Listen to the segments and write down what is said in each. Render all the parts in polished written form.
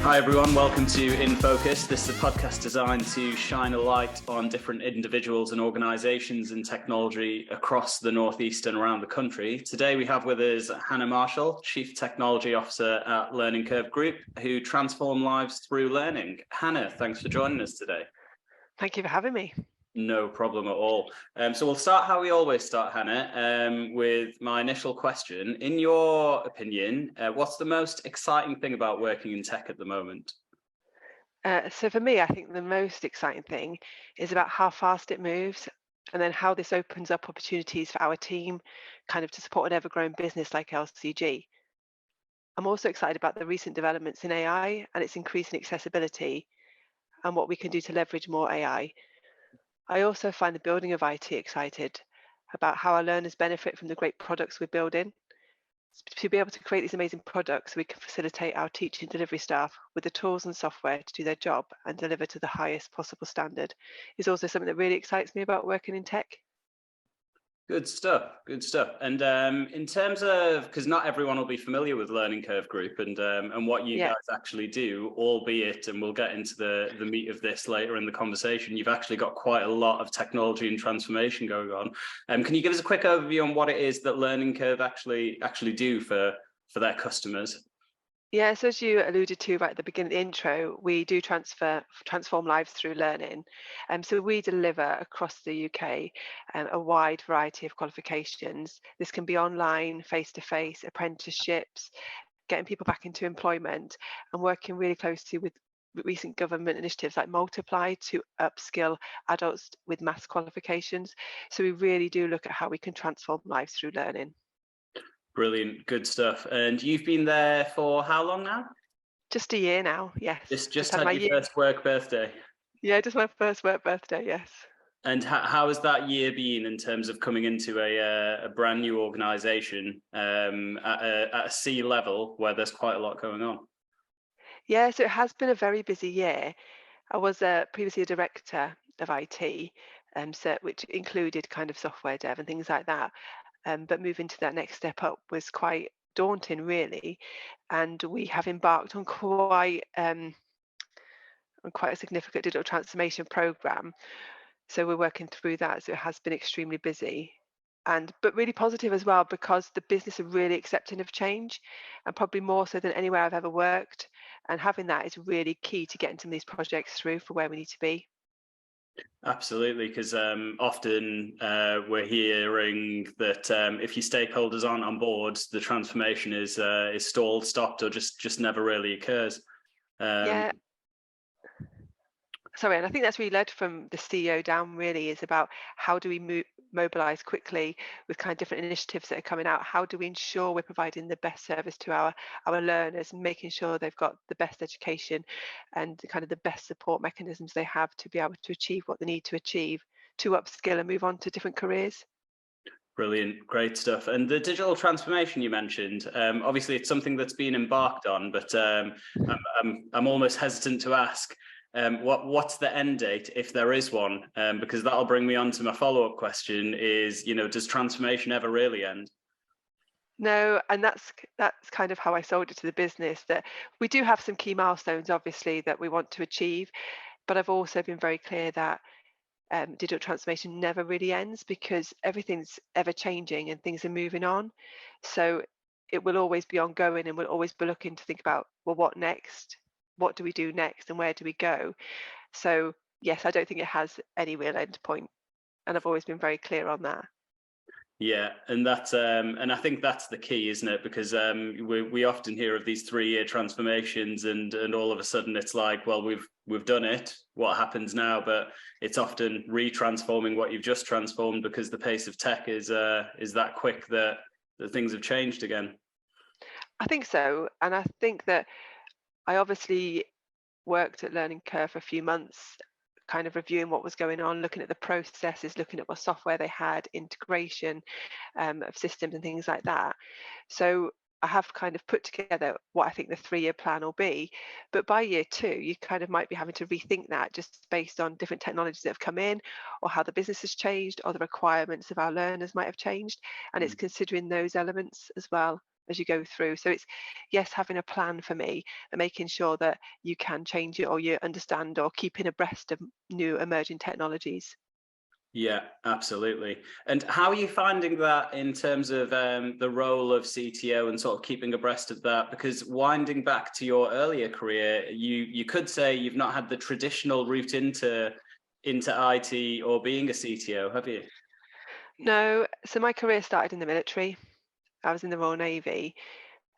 Hi everyone, welcome to In Focus. This is a podcast designed to shine a light on different individuals and organisations in technology across the Northeast and around the country. Today we have with us Hannah Marshall, Chief Technology Officer at Learning Curve Group, who transform lives through learning. Hannah, thanks for joining us today. Thank you for having me. No problem at all. So we'll start how we always start, Hannah, with my initial question. In your opinion, what's the most exciting thing about working in tech at the moment? So for me, I think the most exciting thing is about how fast it moves and then how this opens up opportunities for our team kind of to support an ever-growing business like LCG. I'm also excited about the recent developments in AI and its increasing accessibility and what we can do to leverage more AI. I also find the building of IT excited about how our learners benefit from the great products we're building. To be able to create these amazing products, we can facilitate our teaching delivery staff with the tools and software to do their job and deliver to the highest possible standard is also something that really excites me about working in tech. Good stuff. Good stuff. And in terms of, because not everyone will be familiar with Learning Curve Group and what you Yeah. guys actually do, albeit, and we'll get into the meat of this later in the conversation, you've actually got quite a lot of technology and transformation going on. Can you give us a quick overview on what it is that Learning Curve actually do for their customers? Yeah, so as you alluded to right at the beginning of the intro, we do transform lives through learning. So we deliver across the UK a wide variety of qualifications. This can be online, face-to-face, apprenticeships, getting people back into employment, and working really closely with recent government initiatives like Multiply to upskill adults with maths qualifications. So we really do look at how we can transform lives through learning. Brilliant. Good stuff. And you've been there for how long now? Just a year now, yes. Just had had my your year. first work birthday. Yeah, just my first work birthday, yes. And how has that year been in terms of coming into a brand new organisation at a C level where there's quite a lot going on? Yeah, so it has been a very busy year. I was previously a director of IT, so which included kind of software dev and things like that. But moving to that next step up was quite daunting, really. And we have embarked on quite a significant digital transformation program. So we're working through that. So it has been extremely busy. But really positive as well because the business are really accepting of change and probably more so than anywhere I've ever worked. And having that is really key to getting some of these projects through for where we need to be. Absolutely, because often we're hearing that if your stakeholders aren't on board, the transformation is stalled, stopped, or just never really occurs. Yeah. Sorry, and I think that's really led from the CEO down really is about how do we mobilize quickly with kind of different initiatives that are coming out? How do we ensure we're providing the best service to our learners, making sure they've got the best education and kind of the best support mechanisms they have to be able to achieve what they need to achieve to upskill and move on to different careers? Brilliant, great stuff. And the digital transformation you mentioned, obviously it's something that's been embarked on, but I'm almost hesitant to ask. What's the end date if there is one? Because that'll bring me on to my follow-up question is, does transformation ever really end? No, and that's kind of how I sold it to the business that we do have some key milestones, obviously, that we want to achieve, but I've also been very clear that digital transformation never really ends because everything's ever changing and things are moving on. So it will always be ongoing and we'll always be looking to think about, well, what next? What do we do next and where do we go? So yes, I don't think it has any real end point, and I've always been very clear on that. Yeah, and that's and I think that's the key, isn't it? Because we often hear of these 3-year transformations, and all of a sudden it's like, well, we've done it. What happens now? But it's often retransforming what you've just transformed because the pace of tech is that quick that things have changed again. I think so, and I think that I obviously worked at Learning Curve for a few months, kind of reviewing what was going on, looking at the processes, looking at what software they had, integration of systems and things like that. So I have kind of put together what I think the 3-year plan will be. But by year 2, you kind of might be having to rethink that just based on different technologies that have come in or how the business has changed or the requirements of our learners might have changed. And it's considering those elements as well. as you go through. So it's, yes, having a plan for me and making sure that you can change it or you understand or keeping abreast of new emerging technologies. Yeah, absolutely. And how are you finding that in terms of the role of CTO and sort of keeping abreast of that? Because winding back to your earlier career, you could say you've not had the traditional route into IT or being a CTO, have you? No, so my career started in the military. I was in the Royal Navy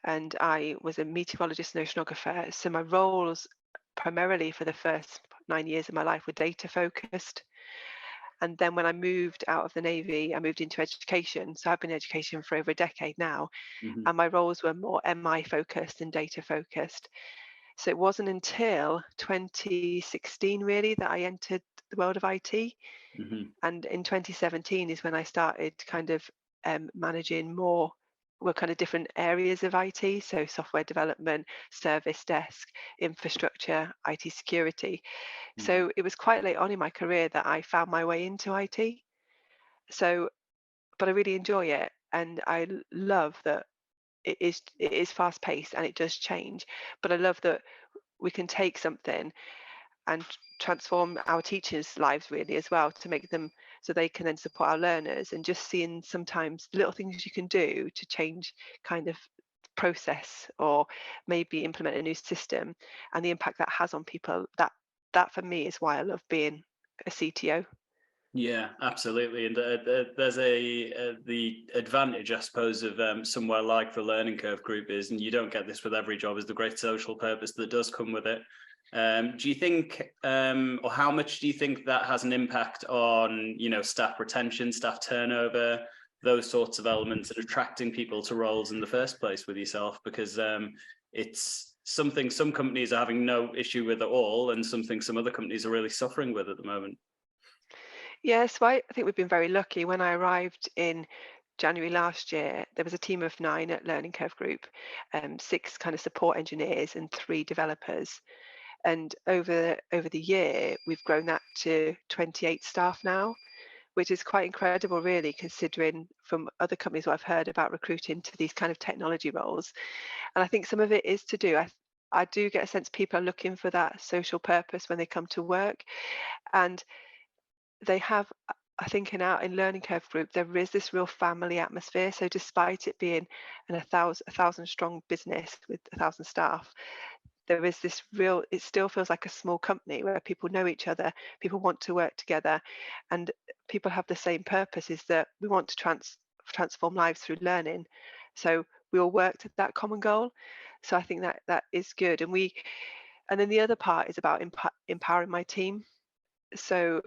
and I was a meteorologist and oceanographer. So my roles primarily for the first 9 years of my life were data focused. And then when I moved out of the Navy, I moved into education. So I've been in education for over a decade now, Hmm. and my roles were more MI focused and data focused. So it wasn't until 2016 really that I entered the world of IT. Hmm. And in 2017 is when I started kind of managing more were kind of different areas of IT, so software development, service desk, infrastructure, IT security. Hmm. So it was quite late on in my career that I found my way into IT. So, but I really enjoy it, and love that it is fast paced and it does change. But I love that we can take something and transform our teachers' lives really as well to make them so they can then support our learners, and just seeing sometimes little things you can do to change kind of process or maybe implement a new system and the impact that has on people, that for me is why I love being a CTO. Yeah, absolutely. And there's the advantage, I suppose, of somewhere like the Learning Curve Group is, and you don't get this with every job, is the great social purpose that does come with it. Do you think, or how much do you think that has an impact on, staff retention, staff turnover, those sorts of elements, and attracting people to roles in the first place with yourself? Because it's something some companies are having no issue with at all, and something some other companies are really suffering with at the moment. Yes, well, I think we've been very lucky. When I arrived in January last year, there was a team of 9 at Learning Curve Group, 6 kind of support engineers and 3 developers. And over the year, we've grown that to 28 staff now, which is quite incredible, really, considering from other companies what I've heard about recruiting to these kind of technology roles. And I think some of it is to do. I do get a sense people are looking for that social purpose when they come to work, and they have. I think in Learning Curve Group there is this real family atmosphere. So despite it being a thousand strong business with 1,000 staff, there is this real, it still feels like a small company where people know each other, people want to work together, and people have the same purpose, is that we want to transform lives through learning. So we all work to that common goal. So I think that that is good. And then the other part is about empowering my team. So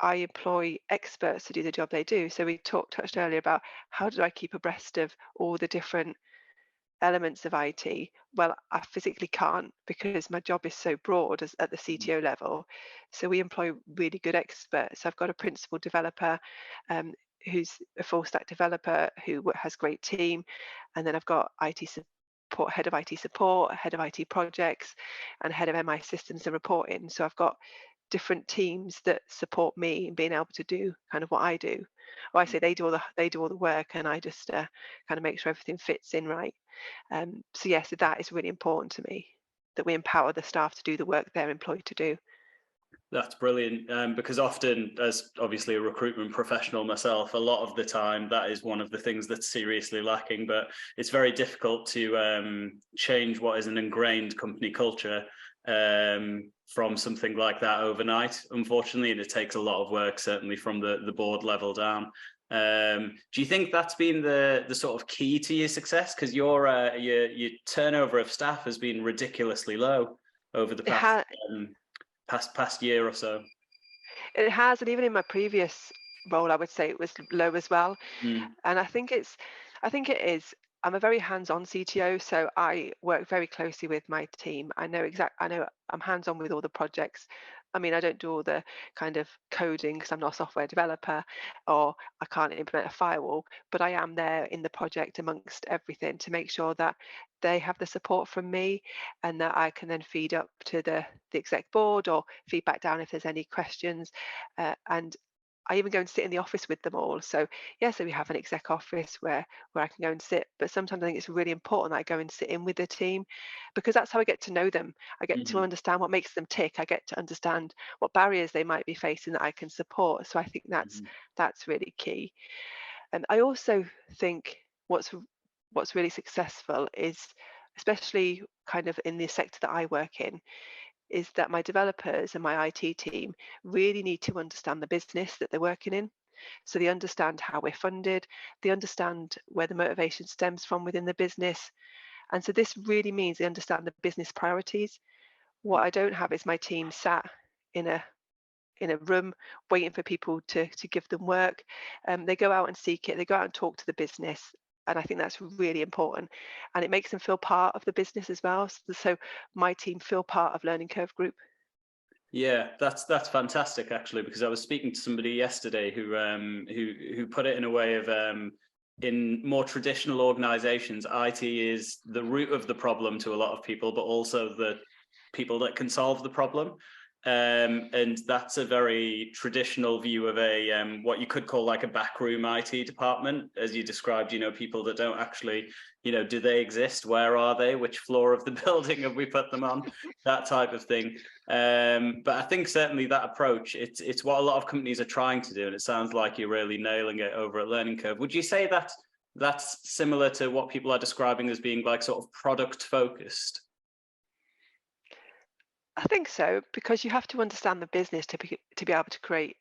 I employ experts to do the job they do. So we touched earlier about how do I keep abreast of all the different elements of IT. Well, I physically can't because my job is so broad as at the CTO level. So we employ really good experts. I've got a principal developer um, who's a full stack developer who has great team, and then I've got IT support, head of IT support, head of IT projects, and head of MI systems and reporting. So I've got different teams that support me in being able to do kind of what I do. Or I say they do all the work, and I just kind of make sure everything fits in right. So yes, that is really important to me, that we empower the staff to do the work they're employed to do. That's brilliant, because often, as obviously a recruitment professional myself, a lot of the time that is one of the things that's seriously lacking. But it's very difficult to change what is an ingrained company culture from something like that overnight, unfortunately, and it takes a lot of work, certainly from the board level down. Do you think that's been the sort of key to your success? Because your turnover of staff has been ridiculously low over the It, past. ha- Past year or so. it has, and even in my previous role, I would say it was low as well. Mm. And I think it is. I'm a very hands-on CTO, so I work very closely with my team. I know I'm hands-on with all the projects. I mean, I don't do all the kind of coding because I'm not a software developer, or I can't implement a firewall, but I am there in the project amongst everything to make sure that they have the support from me, and that I can then feed up to the exec board or feedback down if there's any questions. And I even go and sit in the office with them all. So yeah, so we have an exec office where I can go and sit. But sometimes I think it's really important that I go and sit in with the team, because that's how I get to know them. I get to Hmm. understand what makes them tick. I get to understand what barriers they might be facing that I can support. So I think Hmm. that's really key. And I also think what's really successful is, especially kind of in the sector that I work in, is that my developers and my IT team really need to understand the business that they're working in. So they understand how we're funded, they understand where the motivation stems from within the business. And so this really means they understand the business priorities. What I don't have is my team sat in a room waiting for people to give them work. They go out and seek it, they go out and talk to the business. And I think that's really important. And it makes them feel part of the business as well. So my team feel part of Learning Curve Group. Yeah, that's fantastic actually, because I was speaking to somebody yesterday who put it in a way of in more traditional organizations, IT is the root of the problem to a lot of people, but also the people that can solve the problem. And that's a very traditional view of a what you could call like a backroom IT department, as you described. People that don't actually, do they exist? Where are they? Which floor of the building have we put them on? That type of thing. But I think certainly that approach, it's what a lot of companies are trying to do, and it sounds like you're really nailing it over at Learning Curve. Would you say that that's similar to what people are describing as being like sort of product focused? I think so, because you have to understand the business to be able to create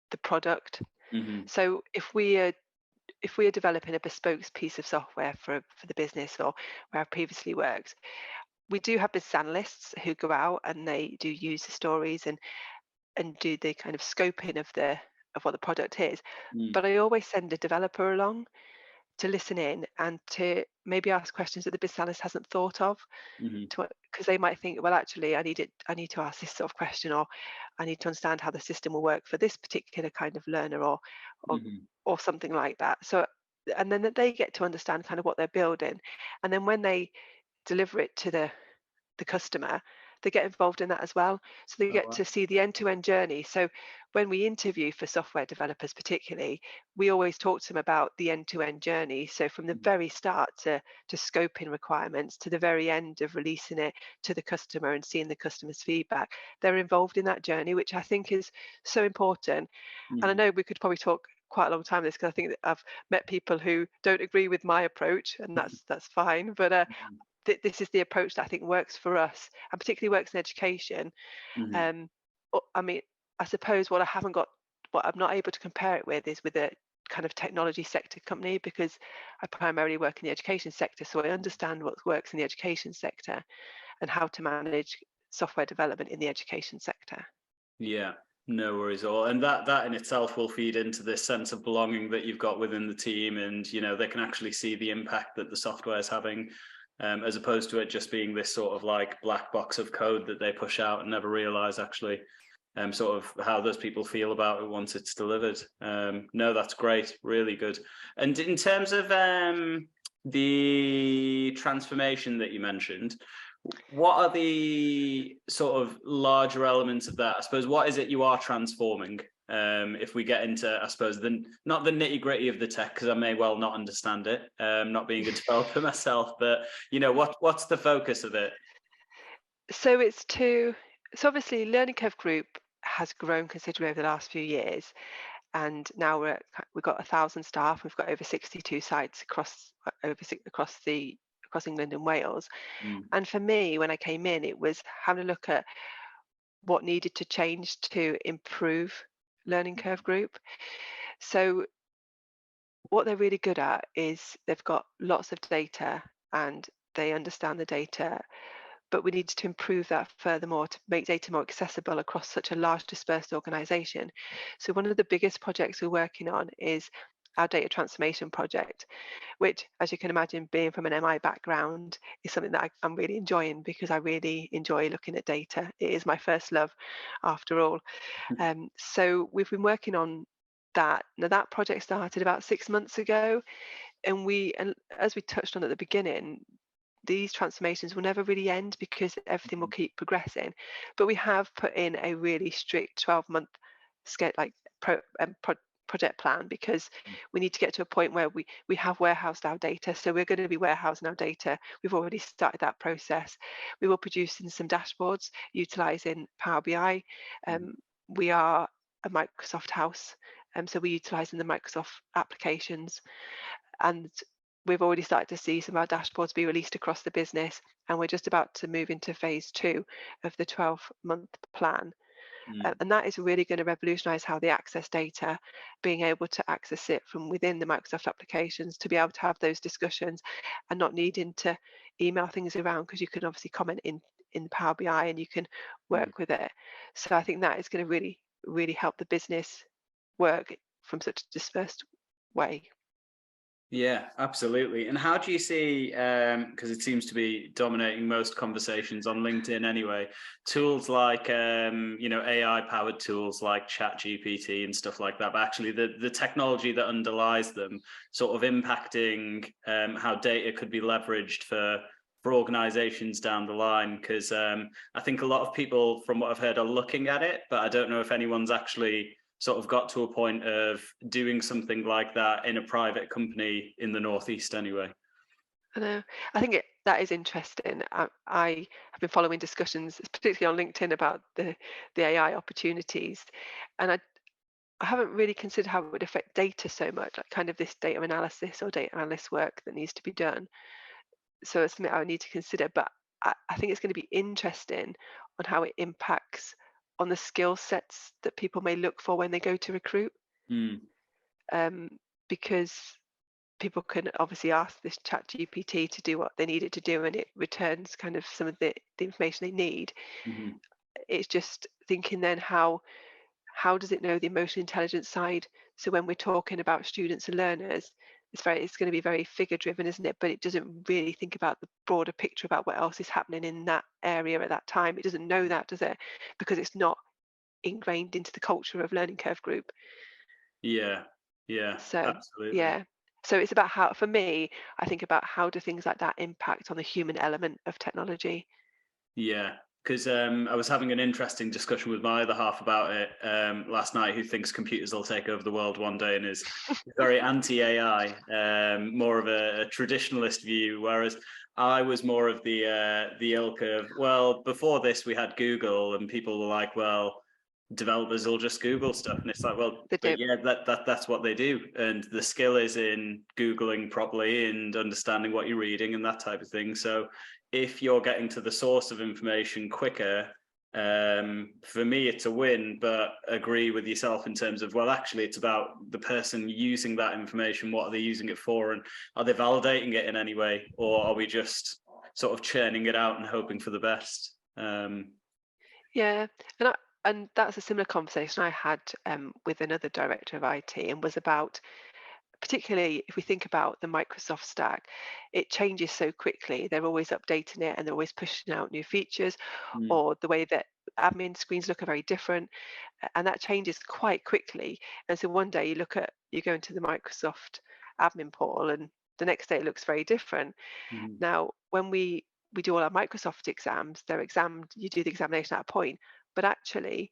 the product. Hmm. So if we are developing a bespoke piece of software for the business or where I've previously worked, we do have business analysts who go out and they do user stories and do the kind of scoping of what the product is. But I always send a developer along to listen in and to maybe ask questions that the business analyst hasn't thought of, Hmm. because they might think, well, actually, I need to ask this sort of question, or I need to understand how the system will work for this particular kind of learner, or Hmm. or something like that. So, and then that they get to understand kind of what they're building, and then when they deliver it to the customer, they get involved in that as well. So they Oh, get wow. to see the end-to-end journey. So when we interview for software developers, particularly, we always talk to them about the end-to-end journey. So from the very start to scoping requirements to the very end of releasing it to the customer and seeing the customer's feedback, they're involved in that journey, which I think is so important. And I Hmm. know we could probably talk quite a long time on this, because I think that I've met people who don't agree with my approach, and that's fine. But this is the approach that I think works for us, and particularly works in education. Hmm. Um, I mean, I suppose what I'm not able to compare it with is with a kind of technology sector company, because I primarily work in the education sector, so I understand what works in the education sector and how to manage software development in the education sector. Yeah, no worries at all. And that in itself will feed into this sense of belonging that you've got within the team, and they can actually see the impact that the software is having, as opposed to it just being this sort of like black box of code that they push out and never realize actually sort of how those people feel about it once it's delivered. No, that's great, really good. And in terms of the transformation that you mentioned, what are the sort of larger elements of that? I suppose, what is it you are transforming? If we get into, I suppose, not the nitty gritty of the tech, because I may well not understand it, not being a developer myself, but what's the focus of it? So so obviously Learning Curve Group has grown considerably over the last few years, and now we've got 1,000 staff. We've got over 62 sites across England and Wales. Mm. And for me, when I came in, it was having a look at what needed to change to improve Learning Curve Group. So what they're really good at is they've got lots of data and they understand the data, but we need to improve that furthermore to make data more accessible across such a large dispersed organization. So one of the biggest projects we're working on is our data transformation project, which, as you can imagine, being from an MI background, is something that I'm really enjoying, because I really enjoy looking at data. It is my first love, after all. So we've been working on that. Now that project started about 6 months ago, and as we touched on at the beginning, these transformations will never really end because everything will keep progressing. But we have put in a really strict 12-month project plan, because we need to get to a point where we have warehoused our data. So we're going to be warehousing our data. We've already started that process. We will produce in some dashboards utilizing Power BI. Um, we are a Microsoft house, so we're utilizing the Microsoft applications, and we've already started to see some of our dashboards be released across the business, and we're just about to move into phase 2 of the 12-month plan. Mm. And that is really going to revolutionize how they access data, being able to access it from within the Microsoft applications, to be able to have those discussions and not needing to email things around, because you can obviously comment in Power BI and you can Mm. work with it. So I think that is going to really help the business work from such a dispersed way. Yeah, absolutely. And how do you see, because it seems to be dominating most conversations on LinkedIn anyway, tools like, AI powered tools like ChatGPT and stuff like that, but actually the technology that underlies them sort of impacting how data could be leveraged for organizations down the line? Because I think a lot of people, from what I've heard, are looking at it, but I don't know if anyone's actually sort of got to a point of doing something like that in a private company in the Northeast anyway. I know. I think that is interesting. I have been following discussions, particularly on LinkedIn, about the AI opportunities, and I haven't really considered how it would affect data so much, like kind of this data analysis or data analyst work that needs to be done. So it's something I would need to consider. But I think it's going to be interesting on how it impacts on the skill sets that people may look for when they go to recruit, Mm, um, because people can obviously ask this chat GPT to do what they need it to do, and it returns kind of some of the information they need. mhm. It's just thinking then, how does it know the emotional intelligence side? So when we're talking about students and learners, it's going to be very figure driven, isn't it? But it doesn't really think about the broader picture about what else is happening in that area at that time. It doesn't know that, does it? Because it's not ingrained into the culture of learning curve group. Yeah, yeah, So absolutely. yeah. So it's about how, for me, I think about how do things like that impact on the human element of technology. Yeah, because I was having an interesting discussion with my other half about it last night, who thinks computers will take over the world one day and is very anti-AI, more of a traditionalist view, whereas I was more of the ilk of, well, before this we had Google, and people were like, well, developers will just Google stuff, and it's like, well, They but do. yeah, that's what they do, and the skill is in Googling properly and understanding what you're reading and that type of thing. So if you're getting to the source of information quicker, for me it's a win. But agree with yourself in terms of, well, actually it's about the person using that information. What are they using it for, and are they validating it in any way, or are we just sort of churning it out and hoping for the best? Yeah, and that's a similar conversation I had with another director of IT, and was about, particularly if we think about the Microsoft stack, it changes so quickly. They're always updating it and they're always pushing out new features, Mm, or the way that admin screens look are very different, and that changes quite quickly. And so one day you go into the Microsoft admin portal, and the next day it looks very different. mhm, Now, when we do all our Microsoft exams, they're examined, you do the examination at a point, but actually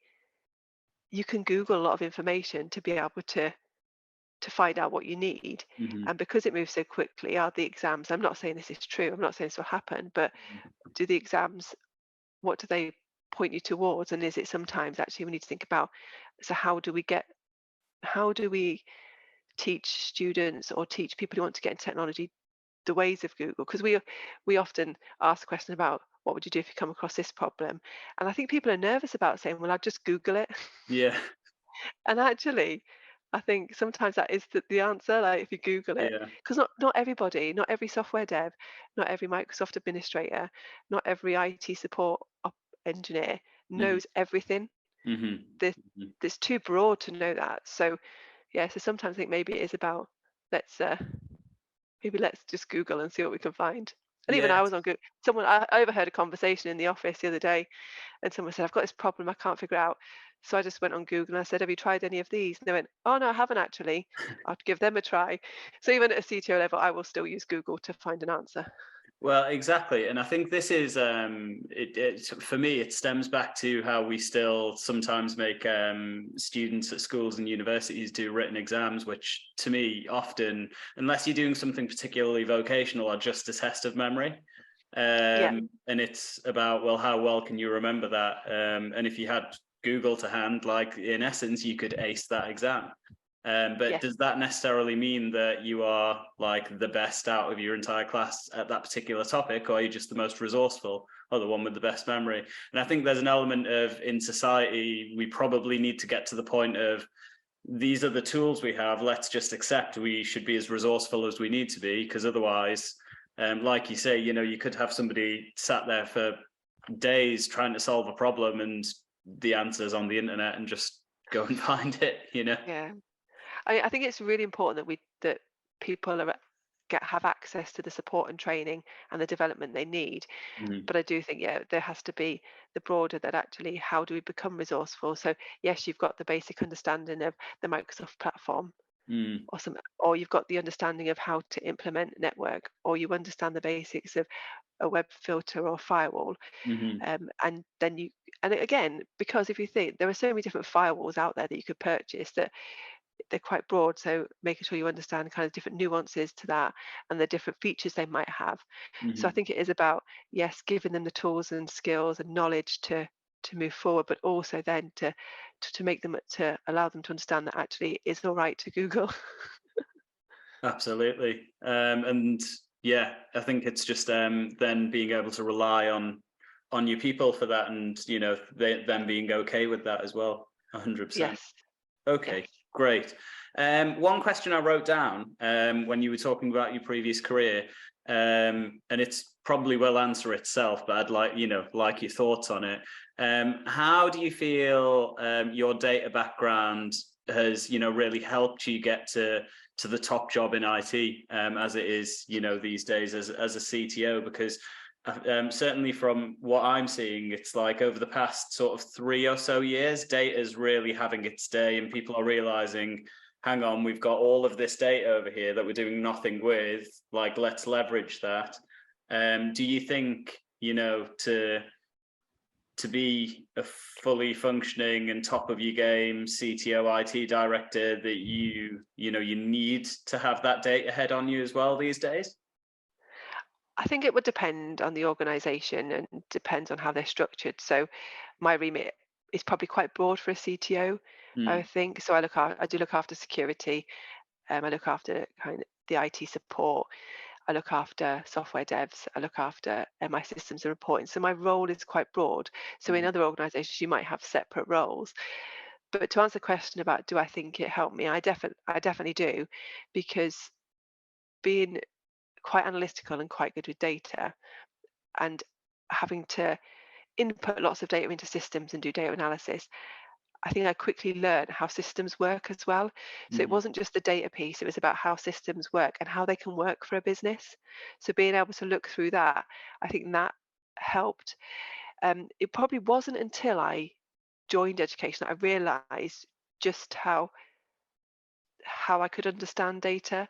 you can Google a lot of information to be able to find out what you need. mhm, And because it moves so quickly, are the exams, I'm not saying this is true, I'm not saying this will happen, but do the exams, what do they point you towards? And is it sometimes actually we need to think about, so how do we teach students or teach people who want to get into technology the ways of Google? Because we often ask the question about what would you do if you come across this problem, and I think people are nervous about saying, well, I'll just Google it. yeah, And actually, I think sometimes that is the answer, like if you Google it, yeah, because not everybody, not every software dev, not every Microsoft administrator, not every IT support engineer mhm, knows everything. mhm, There's, mhm. there's too broad to know that. So yeah, so sometimes I think maybe it is about, let's maybe let's just Google and see what we can find. And even I Yes. was on Google. I overheard a conversation in the office the other day, and someone said, I've got this problem I can't figure out. So I just went on Google and I said, have you tried any of these? And they went, oh, no, I haven't actually. I'll give them a try. So even at a CTO level, I will still use Google to find an answer. Well, exactly, and I think this is for me. It stems back to how we still sometimes make students at schools and universities do written exams, which to me often, unless you're doing something particularly vocational, are just a test of memory. Yeah, And it's about, well, how well can you remember that? And if you had Google to hand, like in essence, you could ace that exam. But yeah. does that necessarily mean that you are like the best out of your entire class at that particular topic, or are you just the most resourceful or the one with the best memory? And I think there's an element of, in society, we probably need to get to the point of, these are the tools we have. Let's just accept we should be as resourceful as we need to be, because otherwise, like you say, you could have somebody sat there for days trying to solve a problem and the answer's on the internet and just go and find it. Yeah. I think it's really important that people have access to the support and training and the development they need. Mm, But I do think, yeah, there has to be the broader that actually, how do we become resourceful? So yes, you've got the basic understanding of the Microsoft platform, mm, or you've got the understanding of how to implement network, or you understand the basics of a web filter or firewall. mhm, And then and again, because if you think there are so many different firewalls out there that you could purchase, that they're quite broad, so making sure you understand kind of different nuances to that and the different features they might have. So I mhm. think it is about, yes, giving them the tools and skills and knowledge to move forward, but also then to make them, to allow them to understand that actually it's all right to Google. Absolutely. And yeah, I think it's just then being able to rely on your people for that, and them being okay with that as well. 100%. Yes, yes. Okay, great. One question I wrote down when you were talking about your previous career, and it's probably will answer itself, but I'd like your thoughts on it. How do you feel your data background has really helped you get to the top job in IT, as it is these days as a CTO? Because certainly from what I'm seeing, it's like over the past sort of 3 or so years, data is really having its day, and people are realizing, hang on, we've got all of this data over here that we're doing nothing with. Like, let's leverage that. Do you think, to be a fully functioning and top of your game CTO IT director, that you need to have that data head on you as well these days? I think it would depend on the organization and depends on how they're structured. So my remit is probably quite broad for a CTO, I Mm, think. So I do look after security. I look after kind of the IT support. I look after software devs. I look after my systems and reporting. So my role is quite broad. So in mm, other organizations, you might have separate roles. But to answer the question about, do I think it helped me? I definitely do, because being quite analytical and quite good with data, and having to input lots of data into systems and do data analysis, I think I quickly learned how systems work as well. So it mhm, wasn't just the data piece, it was about how systems work and how they can work for a business. So being able to look through that, I think that helped. It probably wasn't until I joined education that I realized just how I could understand data.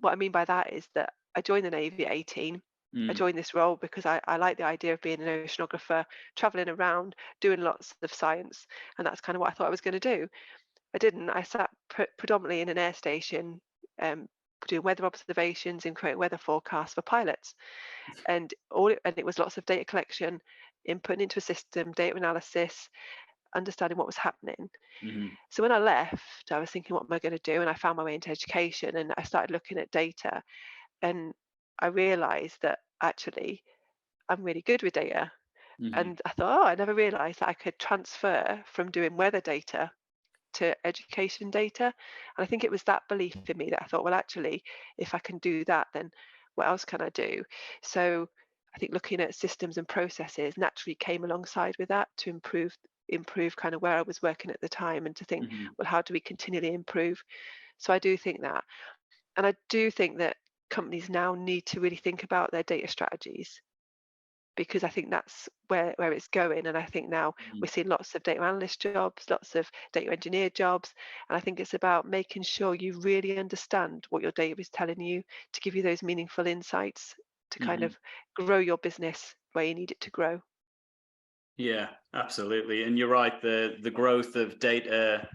What I mean by that is that I joined the Navy at 18. I mm, joined this role because I like the idea of being an oceanographer, traveling around, doing lots of science, and that's kind of what I thought I was going to do. I didn't. I sat predominantly in an air station, um, doing weather observations and creating weather forecasts for pilots, and it was lots of data collection, input into a system, data analysis, understanding what was happening. mhm, So when I left, I was thinking, what am I going to do? And I found my way into education, and I started looking at data, and I realized that actually I'm really good with data. mhm, And I thought, oh, I never realized that I could transfer from doing weather data to education data. And I think it was that belief in me that I thought, well, actually, if I can do that, then what else can I do? So I think looking at systems and processes naturally came alongside with that to improve kind of where I was working at the time, and to think, mhm, well, how do we continually improve? So I do think that. And I do think that companies now need to really think about their data strategies, because I think that's where it's going. And I think now we're mhm. seeing lots of data analyst jobs, lots of data engineer jobs. And I think it's about making sure you really understand what your data is telling you to give you those meaningful insights. to kind Hmm. of grow your business where you need it to grow. Yeah, absolutely. And you're right. The growth of data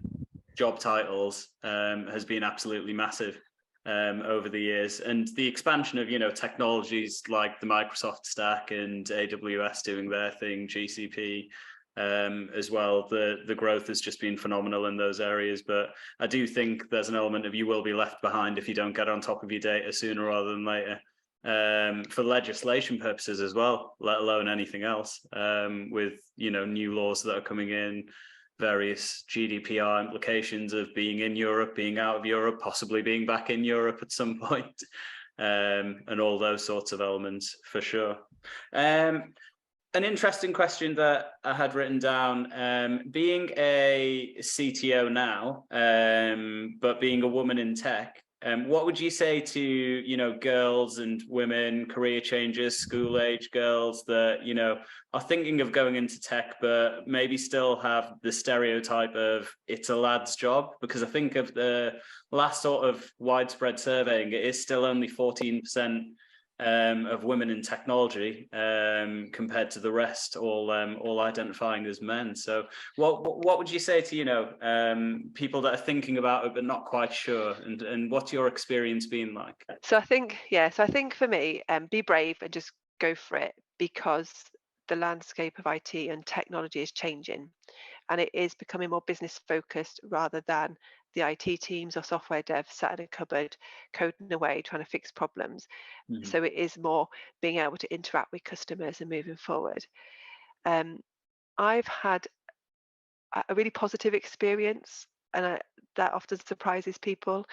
job titles has been absolutely massive over the years, and the expansion of technologies like the Microsoft stack and AWS doing their thing, GCP as well. The growth has just been phenomenal in those areas. But I do think there's an element of you will be left behind if you don't get on top of your data sooner rather than later. For legislation purposes as well, let alone anything else. With new laws that are coming in, various GDPR implications of being in Europe, being out of Europe, possibly being back in Europe at some point, and all those sorts of elements for sure. An interesting question that I had written down, being a CTO now, but being a woman in tech, what would you say to, girls and women, career changers, school age girls that, are thinking of going into tech, but maybe still have the stereotype of it's a lad's job? Because I think of the last sort of widespread surveying, it is still only 14% of women in technology compared to the rest, all identifying as men. So, what would you say to people that are thinking about it but not quite sure? And what's your experience been like? So I think, yeah, so I think for me, be brave and just go for it, because the landscape of IT and technology is changing, and it is becoming more business focused rather than the IT teams or software devs sat in a cupboard coding away trying to fix problems. Hmm. So it is more being able to interact with customers and moving forward. Um, I've had a really positive experience, and that often surprises people.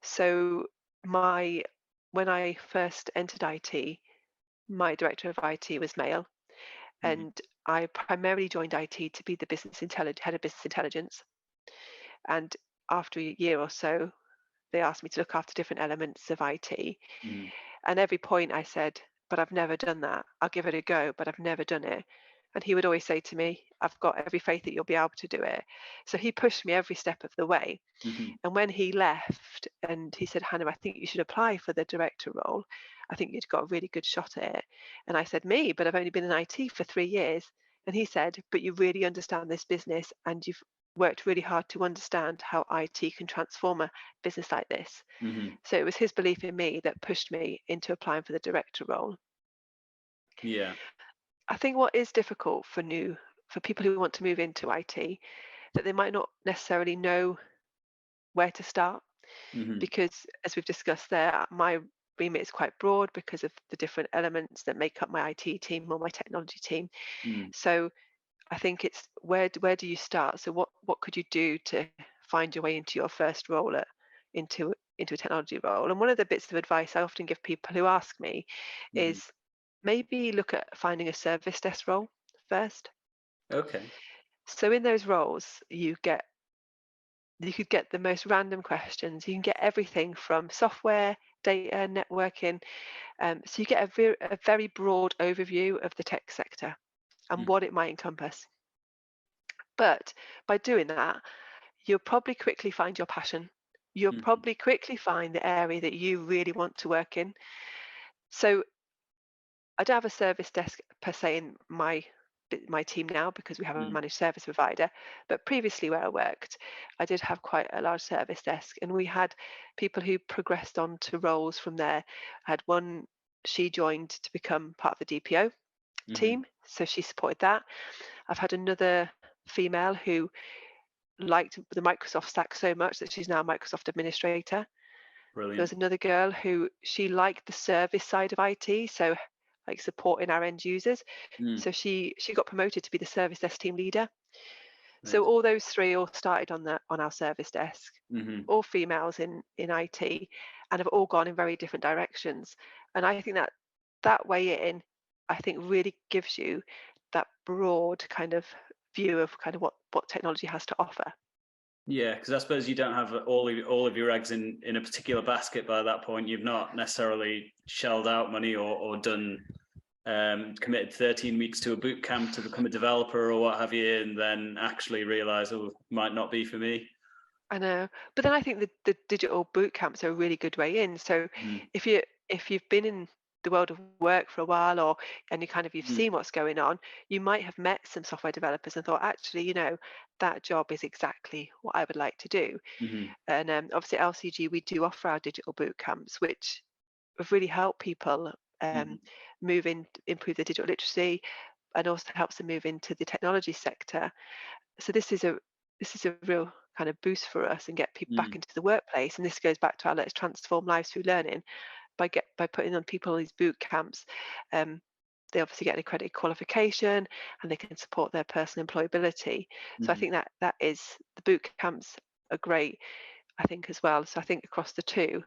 So my when I first entered IT, my director of IT was male, Hmm. and I primarily joined IT to be the head of business intelligence. And after a year or so, they asked me to look after different elements of IT. Hmm. And every point I said, but I've never done that. I'll give it a go, but I've never done it. And he would always say to me, I've got every faith that you'll be able to do it. So he pushed me every step of the way. Hmm. And when he left and he said, Hannah, I think you should apply for the director role. I think you'd got a really good shot at it. And I said, me, but I've only been in IT for 3 years. And he said, but you really understand this business and you've worked really hard to understand how IT can transform a business like this. Hmm. So it was his belief in me that pushed me into applying for the director role. Yeah. I think what is difficult for people who want to move into IT, that they might not necessarily know where to start, Hmm. because as we've discussed there, my remit is quite broad because of the different elements that make up my IT team or my technology team. Mm. So I think it's where do you start? So what could you do to find your way into your first role into a technology role? And one of the bits of advice I often give people who ask me Hmm. is maybe look at finding a service desk role first. Okay. So in those roles, you could get the most random questions. You can get everything from software, data, networking. So you get a very broad overview of the tech sector and what it might encompass. But by doing that, you'll probably quickly find your passion. You'll Mm-hmm. probably quickly find the area that you really want to work in. So I don't have a service desk per se in my team now because we have a Mm. managed service provider. But previously, where I worked, I did have quite a large service desk, and we had people who progressed on to roles from there. I had one; she joined to become part of the DPO Mm-hmm. team, so she supported that. I've had another female who liked the Microsoft stack so much that she's now a Microsoft administrator. There Brilliant. was another girl who she liked the service side of IT, so like supporting our end users. Mm. So she got promoted to be the service desk team leader. So Amazing. all those three all started on our service desk, Mm-hmm. all females in IT, and have all gone in very different directions. And I think that way in, I think really gives you that broad kind of view of kind of what technology has to offer. Yeah, because I suppose you don't have all of your eggs in a particular basket by that point. You've not necessarily shelled out money or done committed 13 weeks to a boot camp to become a developer or what have you, and then actually realize, oh, might not be for me. I know, but then I think the digital boot camps are a really good way in. So Mm. if you've been in the world of work for a while, or and you've Mm, seen what's going on, you might have met some software developers and thought, actually, that job is exactly what I would like to do. mhm, And obviously at LCG we do offer our digital boot camps, which have really helped people mhm, improve their digital literacy, and also helps them move into the technology sector. So this is a real kind of boost for us and get people back mm, into the workplace. And this goes back to our let's transform lives through learning by putting on people these boot camps. um, they obviously get an accredited qualification and they can support their personal employability. So I mhm, think that is the boot camps are great, I think, as well. So I think across the two,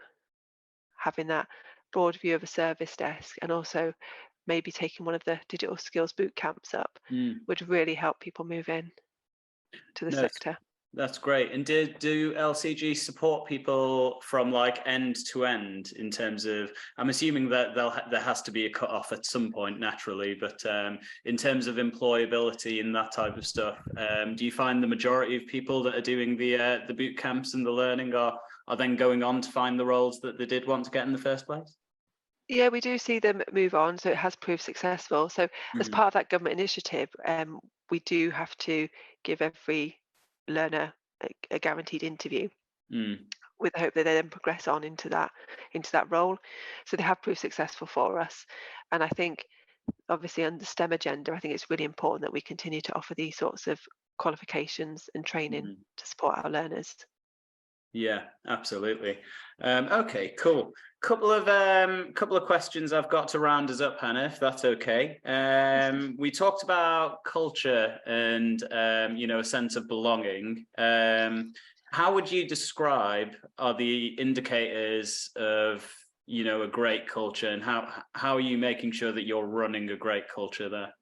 having that broad view of a service desk and also maybe taking one of the digital skills boot camps up mm. would really help people move in to the No, sector. that's great. And do LCG support people from like end to end in terms of? I'm assuming that there has to be a cut off at some point naturally, but in terms of employability and that type of stuff, do you find the majority of people that are doing the boot camps and the learning are then going on to find the roles that they did want to get in the first place? Yeah, we do see them move on, so it has proved successful. So as Hmm. part of that government initiative, we do have to give every learner a guaranteed interview Mm, with the hope that they then progress on into that role. So they have proved successful for us. And I think obviously on the STEM agenda, I think it's really important that we continue to offer these sorts of qualifications and training mhm. to support our learners. Yeah, absolutely. Okay, cool. Couple of questions I've got to round us up, Hannah, if that's okay. We talked about culture and a sense of belonging. How would you describe are the indicators of a great culture, and how are you making sure that you're running a great culture there?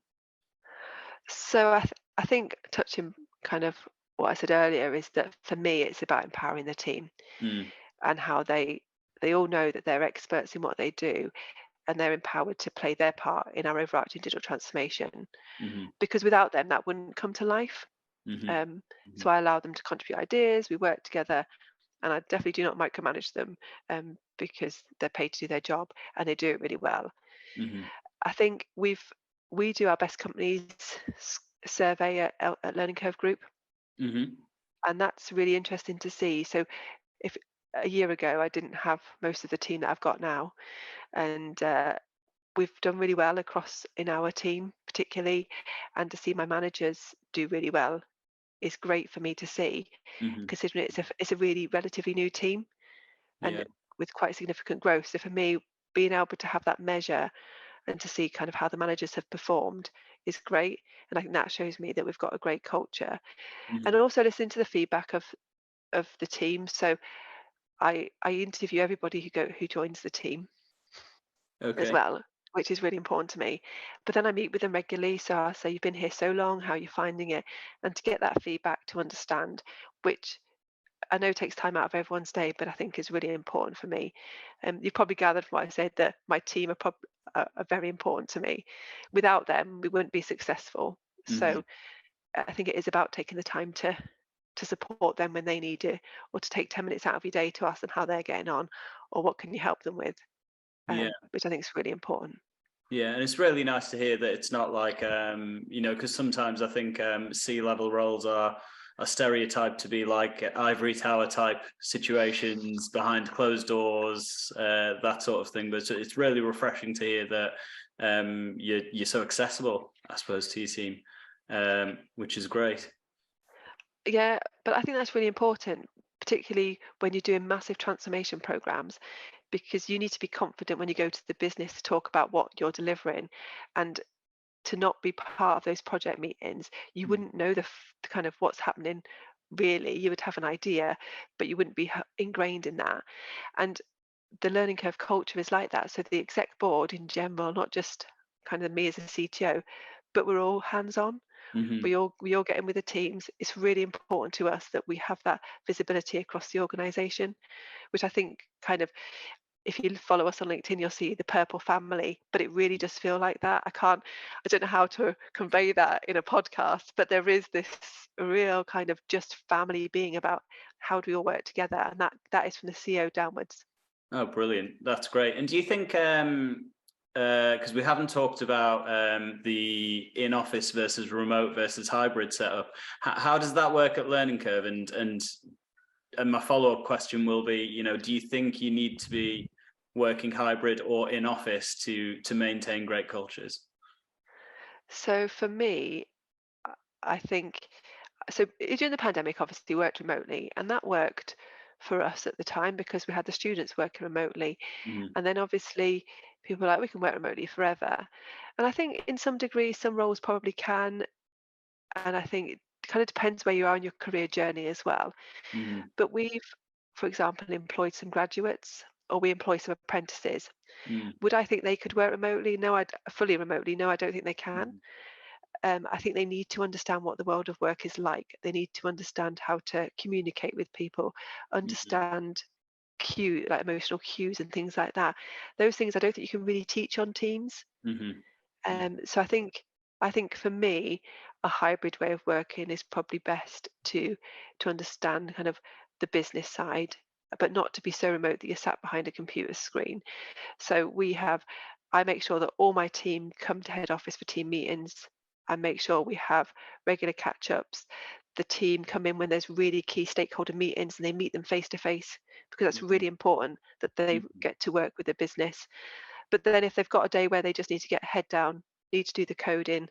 So I think touching kind of what I said earlier is that for me it's about empowering the team Mm, and how they all know that they're experts in what they do and they're empowered to play their part in our overarching digital transformation. mhm, Because without them that wouldn't come to life. mhm, Um, mhm, so I allow them to contribute ideas, we work together, and I definitely do not micromanage them, because they're paid to do their job and they do it really well. mhm, I think we do our best companies survey at Learning Curve Group, mhm, and that's really interesting to see. So if a year ago I didn't have most of the team that I've got now, and we've done really well across in our team, particularly, and to see my managers do really well is great for me to see, mhm. considering it's a really relatively new team and Yeah. with quite significant growth. So for me, being able to have that measure and to see kind of how the managers have performed is great. And I think that shows me that we've got a great culture. And Mhm. also listening to the feedback of the team. So I interview everybody who joins the team as Okay. well, which is really important to me. But then I meet with them regularly. So I say, you've been here so long, how are you finding it? And to get that feedback to understand, which I know takes time out of everyone's day, but I think is really important for me. You've probably gathered from what I said that my team are very important to me. Without them, we wouldn't be successful. Mhm. So I think it is about taking the time to support them when they need it, or to take 10 minutes out of your day to ask them how they're getting on, or what can you help them with, Yeah. which I think is really important. Yeah, and it's really nice to hear that it's not like because sometimes I think C-level roles are stereotyped to be like ivory tower type situations behind closed doors, that sort of thing. But it's really refreshing to hear that you're so accessible, I suppose, to your team, which is great. Yeah, but I think that's really important, particularly when you're doing massive transformation programs, because you need to be confident when you go to the business to talk about what you're delivering. And to not be part of those project meetings, you Mm, wouldn't know the kind of what's happening really. You would have an idea, but you wouldn't be ingrained in that. And the learning curve culture is like that. So the exec board in general, not just kind of me as a CTO, but we're all hands on. mhm. We all get in with the teams. It's really important to us that we have that visibility across the organization, which I think kind of, if you follow us on LinkedIn, you'll see the purple family, but it really does feel like that. I don't know how to convey that in a podcast, but there is this real kind of just family being about how do we all work together, and that is from the CEO downwards. Oh, brilliant. That's great. And do you think because we haven't talked about the in-office versus remote versus hybrid setup. How does that work at Learning Curve? And my follow-up question will be, do you think you need to be working hybrid or in office to maintain great cultures? So for me, I think so during the pandemic, obviously worked remotely, and that worked for us at the time because we had the students working remotely. Mm-hmm. And then obviously people were like, we can work remotely forever. And I think in some degree, some roles probably can. And I think it kind of depends where you are in your career journey as well. Mm-hmm. But we've, for example, employed some graduates or we employ some apprentices. Would I think they could work remotely? No, I'd fully remotely. No, I don't think they can. Mm-hmm. I think they need to understand what the world of work is like. They need to understand how to communicate with people, understand like emotional cues and things like that. Those things I don't think you can really teach on Teams. Mm-hmm. So I think for me, a hybrid way of working is probably best to understand kind of the business side, but not to be so remote that you're sat behind a computer screen. So I make sure that all my team come to head office for team meetings. I make sure we have regular catch ups. The team come in when there's really key stakeholder meetings and they meet them face to face because that's Mm-hmm. really important that they Mm-hmm. get to work with the business. But then if they've got a day where they just need to get head down, need to do the coding,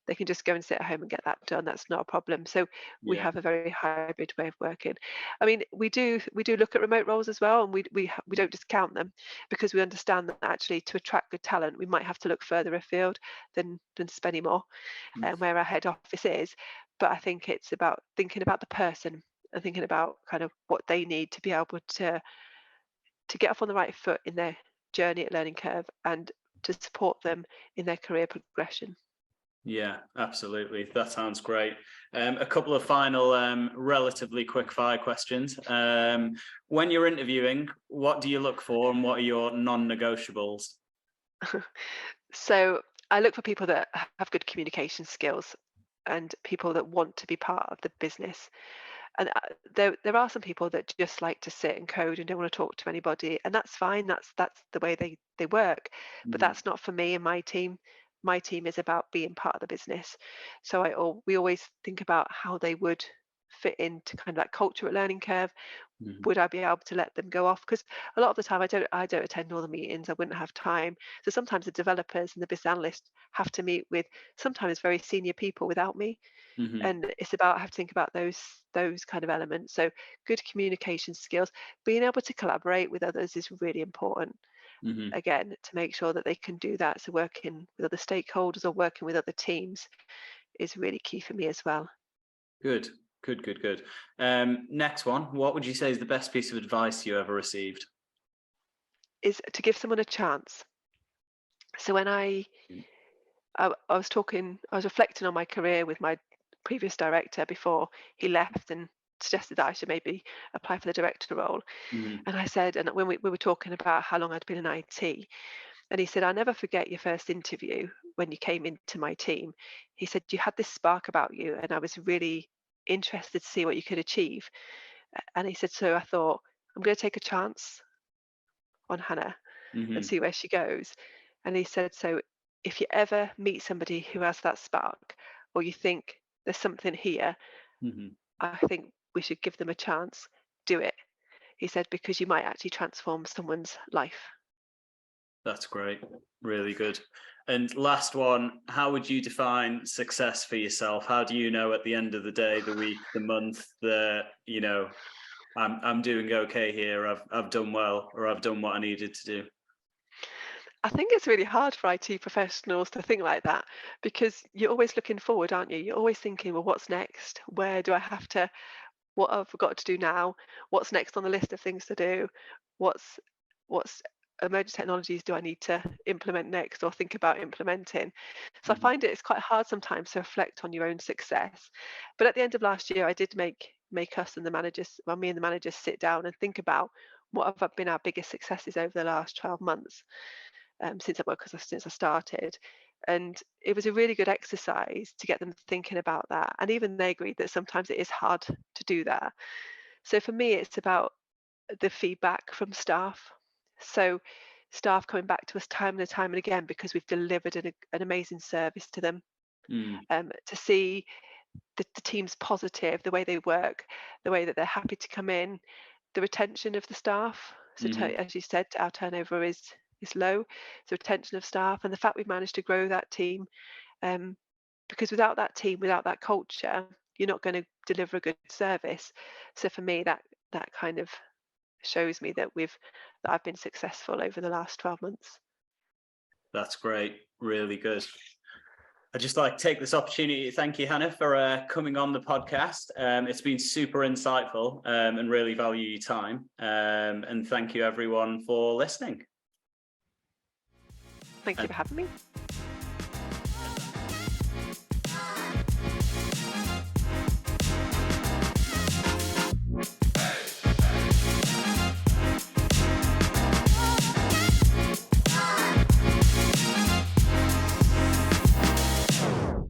they can just go and sit at home and get that done. That's not a problem. So we Yeah. have a very hybrid way of working. I mean, we do look at remote roles as well, and we don't discount them because we understand that actually to attract good talent, we might have to look further afield than Spennymoor, and where our head office is. But I think it's about thinking about the person and thinking about kind of what they need to be able to get off on the right foot in their journey at Learning Curve and to support them in their career progression. Yeah, absolutely. That sounds great. A couple of final, relatively quick fire questions. When you're interviewing, what do you look for and what are your non-negotiables? So I look for people that have good communication skills and people that want to be part of the business. And there are some people that just like to sit and code and don't want to talk to anybody, and that's fine. That's the way they work. But Mhm. that's not for me and my team. My team is about being part of the business. So we always think about how they would fit into kind of that culture at Learning Curve. Mhm. Would I be able to let them go off? Because a lot of the time I don't attend all the meetings. I wouldn't have time. So sometimes the developers and the business analysts have to meet with sometimes very senior people without me, Mhm. and it's about I have to think about those kind of elements. So good communication skills, being able to collaborate with others is really important. Mhm. Again, to make sure that they can do that. So working with other stakeholders or working with other teams is really key for me as well. Good. Good. Good. Good. Next one. What would you say is the best piece of advice you ever received? Is to give someone a chance. So when I was I was reflecting on my career with my previous director before he left and suggested that I should maybe apply for the director role. Mhm. And I said, and when we were talking about how long I'd been in IT, and he said, I'll never forget your first interview when you came into my team. He said, you had this spark about you, and I was really interested to see what you could achieve. And he said, so I thought, I'm going to take a chance on Hannah and Mhm. see where she goes. And he said, so if you ever meet somebody who has that spark, or you think there's something here, Mhm. I think we should give them a chance. Do it. He said, because you might actually transform someone's life. That's great. Really good. And last one, how would you define success for yourself? How do you know at the end of the day, the week, the month, I'm doing okay here. I've done well, or I've done what I needed to do. I think it's really hard for IT professionals to think like that because you're always looking forward, aren't you? You're always thinking, well, what's next? Where do I have to, what have I got to do now? What's next on the list of things to do? What's what's emerging technologies do I need to implement next or think about implementing? So I Mhm. find it's quite hard sometimes to reflect on your own success. But at the end of last year, I did make us and the managers, well, me and the managers sit down and think about what have been our biggest successes over the last 12 months since I started. And it was a really good exercise to get them thinking about that. And even they agreed that sometimes it is hard to do that. So for me, it's about the feedback from staff. So staff coming back to us time and time and again because we've delivered an amazing service to them. Mm. To see the team's positive, the way they work, the way that they're happy to come in, the retention of the staff. So Mm-hmm. as you said, our turnover is low. So retention of staff, and the fact we've managed to grow that team, because without that team, without that culture, you're not going to deliver a good service. So for me, that kind of shows me that I've been successful over the last 12 months. That's great. Really good. I'd just like to take this opportunity to thank you, Hannah, for coming on the podcast. It's been super insightful, and really value your time. And thank you, everyone, for listening. Thank you for having me.